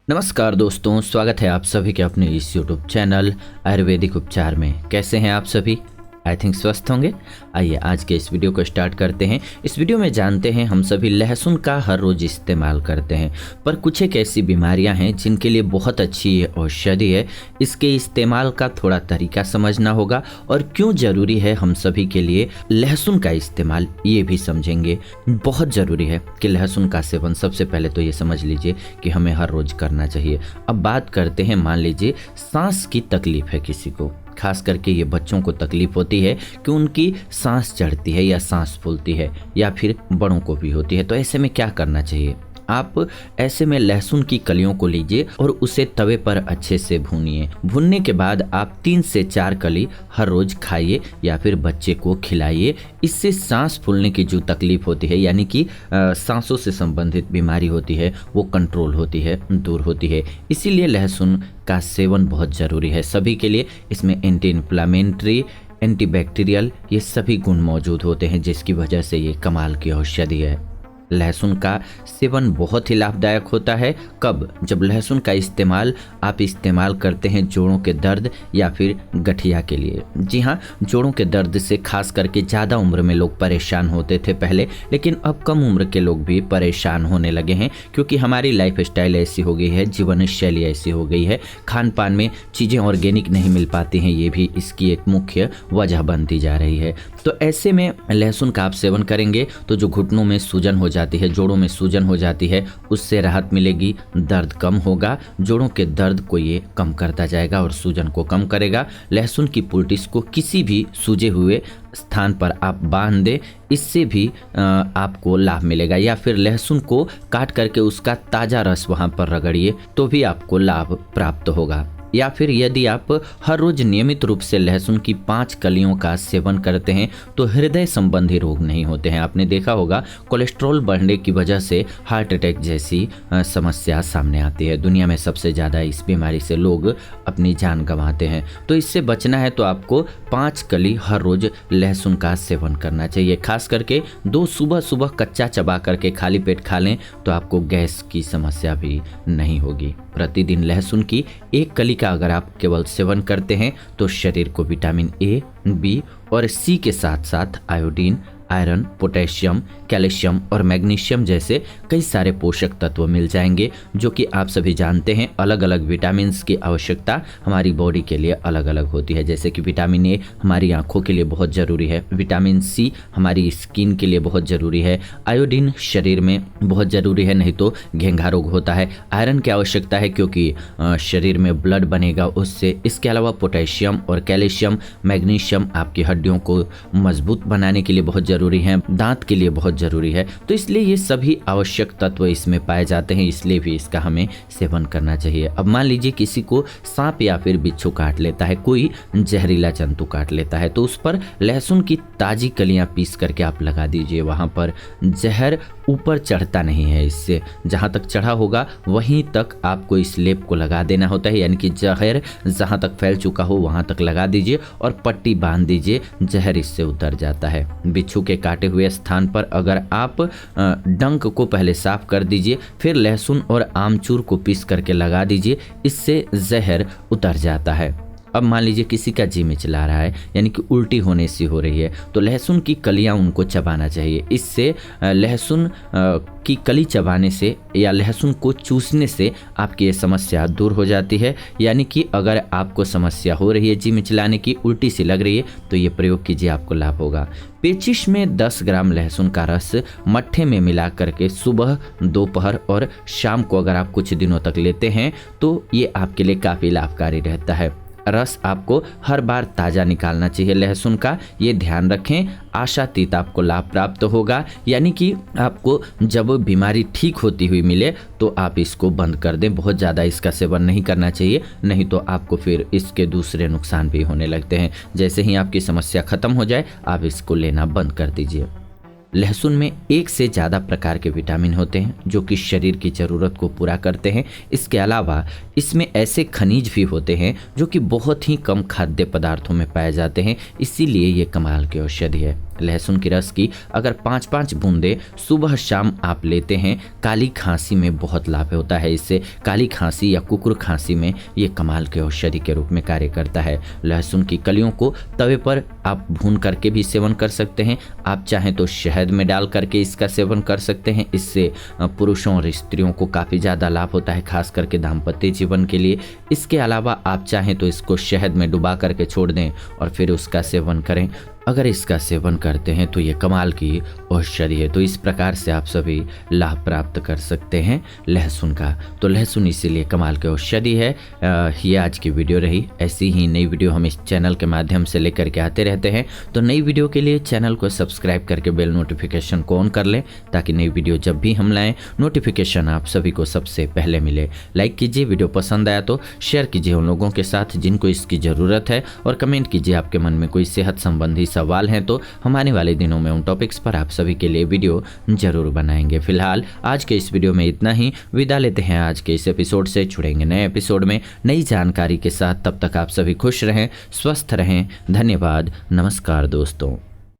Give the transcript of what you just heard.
नमस्कार दोस्तों, स्वागत है आप सभी के अपने इस यूट्यूब चैनल आयुर्वेदिक उपचार में। कैसे हैं आप सभी? आई थिंक स्वस्थ होंगे। आइए आज के इस वीडियो को स्टार्ट करते हैं। इस वीडियो में जानते हैं हम सभी लहसुन का हर रोज़ इस्तेमाल करते हैं, पर कुछ एक ऐसी बीमारियां हैं जिनके लिए बहुत अच्छी औषधि है। इसके इस्तेमाल का थोड़ा तरीका समझना होगा और क्यों ज़रूरी है हम सभी के लिए लहसुन का इस्तेमाल, ये भी समझेंगे। बहुत ज़रूरी है कि लहसुन का सेवन सबसे पहले तो ये समझ लीजिए कि हमें हर रोज़ करना चाहिए। अब बात करते हैं, मान लीजिए सांस की तकलीफ है किसी को, खास करके ये बच्चों को तकलीफ होती है कि उनकी सांस चढ़ती है या सांस फूलती है, या फिर बड़ों को भी होती है। तो ऐसे में क्या करना चाहिए? आप ऐसे में लहसुन की कलियों को लीजिए और उसे तवे पर अच्छे से भूनिए। भूनने के बाद आप 3 से 4 कली हर रोज खाइए या फिर बच्चे को खिलाइए। इससे सांस फूलने की जो तकलीफ होती है, यानी कि सांसों से संबंधित बीमारी होती है, वो कंट्रोल होती है, दूर होती है। इसीलिए लहसुन का सेवन बहुत ज़रूरी है सभी के लिए। इसमें एंटी इन्फ्लामेटरी, एंटीबैक्टीरियल, ये सभी गुण मौजूद होते हैं, जिसकी वजह से ये कमाल की औषधि है। लहसुन का सेवन बहुत ही लाभदायक होता है। कब? जब लहसुन का आप इस्तेमाल करते हैं जोड़ों के दर्द या फिर गठिया के लिए। जी हाँ, जोड़ों के दर्द से खास करके ज़्यादा उम्र में लोग परेशान होते थे पहले, लेकिन अब कम उम्र के लोग भी परेशान होने लगे हैं, क्योंकि हमारी लाइफ स्टाइल ऐसी हो गई है, जीवन शैली ऐसी हो गई है, खान पान में चीज़ें ऑर्गेनिक नहीं मिल पाती हैं। ये भी इसकी एक मुख्य वजह बनती जा रही है। तो ऐसे में लहसुन का आप सेवन करेंगे तो जो घुटनों में सूजन हो जाती है, जोड़ों में सूजन हो जाती है, उससे राहत मिलेगी, दर्द कम होगा। जोड़ों के दर्द को ये कम करता जाएगा और सूजन को कम करेगा। लहसुन की पुलटिस को किसी भी सूजे हुए स्थान पर आप बांध दें, इससे भी आपको लाभ मिलेगा। या फिर लहसुन को काट करके उसका ताज़ा रस वहाँ पर रगड़िए तो भी आपको लाभ प्राप्त होगा। या फिर यदि आप हर रोज नियमित रूप से लहसुन की 5 कलियों का सेवन करते हैं तो हृदय संबंधी रोग नहीं होते हैं। आपने देखा होगा, कोलेस्ट्रॉल बढ़ने की वजह से हार्ट अटैक जैसी समस्या सामने आती है। दुनिया में सबसे ज़्यादा इस बीमारी से लोग अपनी जान गंवाते हैं। तो इससे बचना है तो आपको 5 कली हर रोज लहसुन का सेवन करना चाहिए। खास करके 2 सुबह सुबह कच्चा चबा करके खाली पेट खा लें तो आपको गैस की समस्या भी नहीं होगी। प्रतिदिन लहसुन की 1 कली का अगर आप केवल सेवन करते हैं तो शरीर को विटामिन ए, बी और सी के साथ साथ आयोडीन, आयरन, पोटेशियम, कैल्शियम और मैग्नीशियम जैसे कई सारे पोषक तत्व मिल जाएंगे, जो कि आप सभी जानते हैं अलग अलग विटामिन्स की आवश्यकता हमारी बॉडी के लिए अलग अलग होती है। जैसे कि विटामिन ए हमारी आंखों के लिए बहुत ज़रूरी है, विटामिन सी हमारी स्किन के लिए बहुत ज़रूरी है, आयोडीन शरीर में बहुत ज़रूरी है, नहीं तो घेंघा रोग होता है। आयरन की आवश्यकता है क्योंकि शरीर में ब्लड बनेगा उससे। इसके अलावा पोटेशियम और कैल्शियम, मैग्नीशियम आपकी हड्डियों को मजबूत बनाने के लिए बहुत ज़रूरी है, दांत के लिए बहुत ज़रूरी है। तो इसलिए ये सभी आवश्यक तत्व इसमें पाए जाते हैं, इसलिए भी इसका हमें सेवन करना चाहिए। अब मान लीजिए किसी को सांप या फिर बिच्छू काट लेता है, कोई जहरीला जंतु काट लेता है, तो उस पर लहसुन की ताज़ी कलियां पीस करके आप लगा दीजिए। वहाँ पर जहर ऊपर चढ़ता नहीं है, इससे जहाँ तक चढ़ा होगा वहीं तक आपको इस लेप को लगा देना होता है, यानी कि जहर जहाँ तक फैल चुका हो वहाँ तक लगा दीजिए और पट्टी बांध दीजिए, जहर इससे उतर जाता है। बिच्छू के काटे हुए स्थान पर अगर आप डंक को पहले साफ कर दीजिए, फिर लहसुन और आमचूर को पीस करके लगा दीजिए, इससे जहर उतर जाता है। अब मान लीजिए किसी का जी मिचला रहा है, यानी कि उल्टी होने सी हो रही है, तो लहसुन की कलियां उनको चबाना चाहिए। इससे लहसुन की कली चबाने से या लहसुन को चूसने से आपकी ये समस्या दूर हो जाती है। यानी कि अगर आपको समस्या हो रही है जी मिचलाने की, उल्टी सी लग रही है, तो ये प्रयोग कीजिए, आपको लाभ होगा। पेचिश में 10 ग्राम लहसुन का रस मट्ठे में मिला करके सुबह, दोपहर और शाम को अगर आप कुछ दिनों तक लेते हैं तो ये आपके लिए काफ़ी लाभकारी रहता है। रस आपको हर बार ताज़ा निकालना चाहिए लहसुन का, ये ध्यान रखें। आशातीत आपको लाभ प्राप्त होगा, यानी कि आपको जब बीमारी ठीक होती हुई मिले तो आप इसको बंद कर दें। बहुत ज़्यादा इसका सेवन नहीं करना चाहिए, नहीं तो आपको फिर इसके दूसरे नुकसान भी होने लगते हैं। जैसे ही आपकी समस्या ख़त्म हो जाए आप इसको लेना बंद कर दीजिए। लहसुन में 1 से ज़्यादा प्रकार के विटामिन होते हैं जो कि शरीर की ज़रूरत को पूरा करते हैं। इसके अलावा इसमें ऐसे खनिज भी होते हैं जो कि बहुत ही कम खाद्य पदार्थों में पाए जाते हैं, इसीलिए ये कमाल की औषधि है। लहसुन के रस की अगर 5-5 बूंदे सुबह शाम आप लेते हैं, काली खांसी में बहुत लाभ होता है। इससे काली खांसी या कुकुर खांसी में ये कमाल के औषधि के रूप में कार्य करता है। लहसुन की कलियों को तवे पर आप भून करके भी सेवन कर सकते हैं। आप चाहें तो शहद में डाल करके इसका सेवन कर सकते हैं। इससे पुरुषों और स्त्रियों को काफ़ी ज़्यादा लाभ होता है, खास करके दाम्पत्य जीवन के लिए। इसके अलावा आप चाहें तो इसको शहद में डुबा करके छोड़ दें और फिर उसका सेवन करें। अगर इसका सेवन करते हैं तो ये कमाल की औषधि है। तो इस प्रकार से आप सभी लाभ प्राप्त कर सकते हैं लहसुन का। तो लहसुन इसीलिए कमाल की औषधि है। ये आज की वीडियो रही। ऐसी ही नई वीडियो हम इस चैनल के माध्यम से लेकर के आते रहते हैं। तो नई वीडियो के लिए चैनल को सब्सक्राइब करके बेल नोटिफिकेशन को ऑन कर लें, ताकि नई वीडियो जब भी हम लाएँ नोटिफिकेशन आप सभी को सबसे पहले मिले। लाइक कीजिए, वीडियो पसंद आया तो शेयर कीजिए उन लोगों के साथ जिनको इसकी ज़रूरत है, और कमेंट कीजिए आपके मन में कोई सेहत संबंधी सवाल हैं तो हम आने वाले दिनों में उन टॉपिक्स पर आप सभी के लिए वीडियो जरूर बनाएंगे। फिलहाल आज के इस वीडियो में इतना ही। विदा लेते हैं आज के इस एपिसोड से। जुड़ेंगे नए एपिसोड में नई जानकारी के साथ। तब तक आप सभी खुश रहें, स्वस्थ रहें। धन्यवाद। नमस्कार दोस्तों।